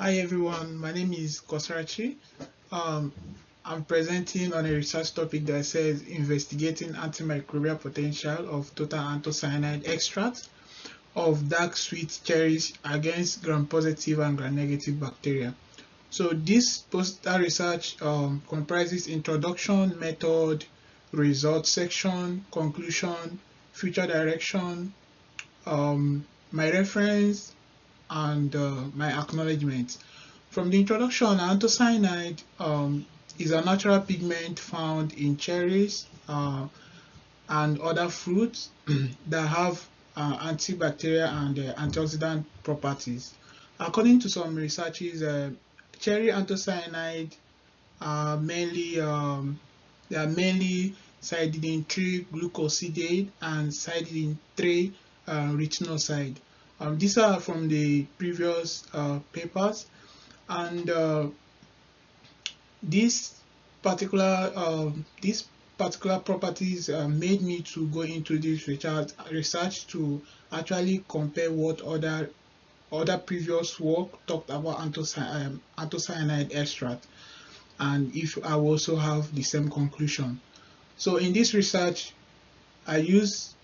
Hi everyone, my name is Kosarachi. Um, I'm presenting on a research topic that says investigating antimicrobial potential of total anthocyanide extract of dark sweet cherries against gram-positive and gram-negative bacteria. So this poster research comprises introduction, method, result section, conclusion, future direction, my reference, and my acknowledgement. From the introduction, anthocyanide is a natural pigment found in cherries and other fruits that have antibacterial and antioxidant properties. According to some researches, cherry anthocyanide are mainly cydidine 3 glucosidase and cydidine 3 retinoside. These are from the previous papers, and these these particular properties made me to go into this research to actually compare what other previous work talked about anthocyanide extract, and if I also have the same conclusion. So in this research, I use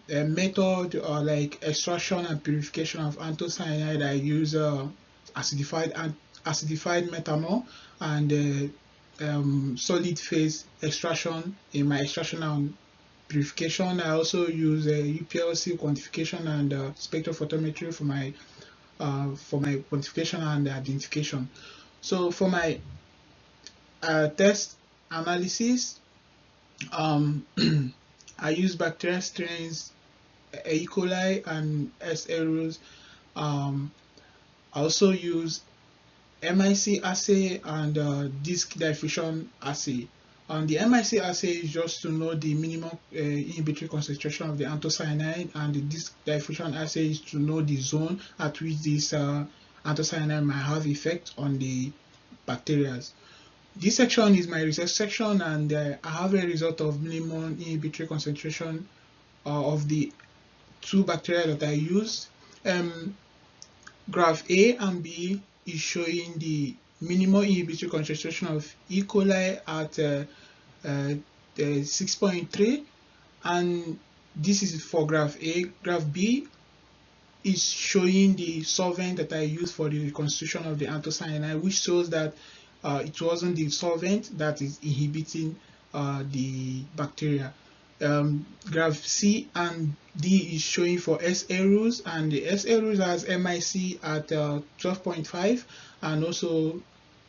a method like extraction and purification of anthocyanide. I use acidified methanol and solid phase extraction in my extraction and purification. I also use UPLC quantification and spectrophotometry for my quantification and identification. So for my test analysis, um, I use bacterial strains E. coli and S. aureus. Um, I also use MIC assay and disc diffusion assay. The MIC assay is just to know the minimum inhibitory concentration of the anthocyanide, and the disc diffusion assay is to know the zone at which this anthocyanide might have effect on the bacteria. This section is my research section, and I have a result of minimum inhibitory concentration of the two bacteria that I used. Graph A and B is showing the minimal inhibitory concentration of E. coli at 6.3, and this is for graph A. Graph B is showing the solvent that I used for the reconstitution of the anthocyanide, which shows that it wasn't the solvent that is inhibiting the bacteria. Graph C and D is showing for S. aureus, and the S. aureus has MIC at 12.5, and also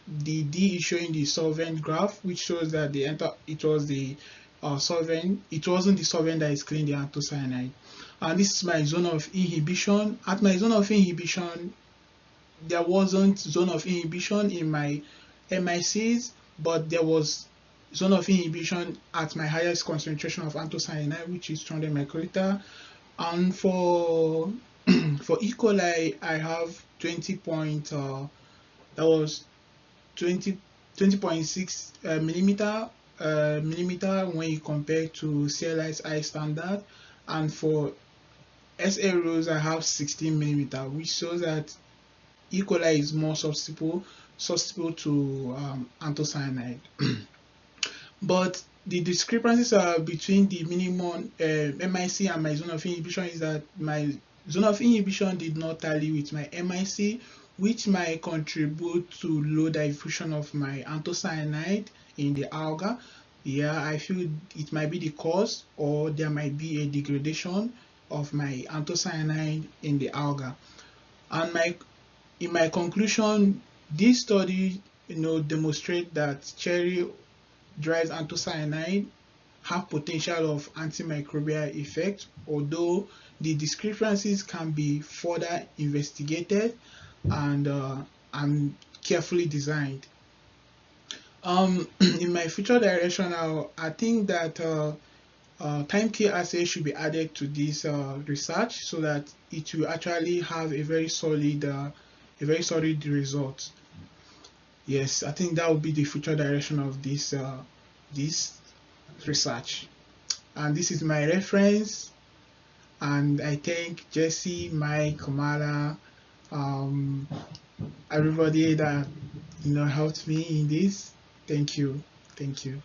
the D is showing the solvent graph, which shows that it was the solvent. It wasn't the solvent that is cleaning the anthocyanide. And this is my zone of inhibition. At my zone of inhibition, there wasn't zone of inhibition in my MICs, but there was zone of inhibition at my highest concentration of anthocyanide, which is 200 microliter. And for for E. coli, I have 20 point that was 20.6 millimeter when you compare to CLI's high standard, and for S. aureus I have 16 millimeter, which shows that E. coli is more susceptible to anthocyanide. But the discrepancies are between the minimum MIC and my zone of inhibition is that my zone of inhibition did not tally with my MIC, which might contribute to low diffusion of my anthocyanide in the alga. Yeah, I feel it might be the cause, or there might be a degradation of my anthocyanide in the alga. And in my conclusion, this study demonstrate that cherry derived anthocyanide have potential of antimicrobial effect, although the discrepancies can be further investigated and carefully designed. In my future direction, I think that time key assay should be added to this research, so that it will actually have a very solid result. Yes, I think that will be the future direction of this research. And this is my reference, and I thank Jesse, Mike, Kamala. everybody that helped me in this. Thank you. Thank you.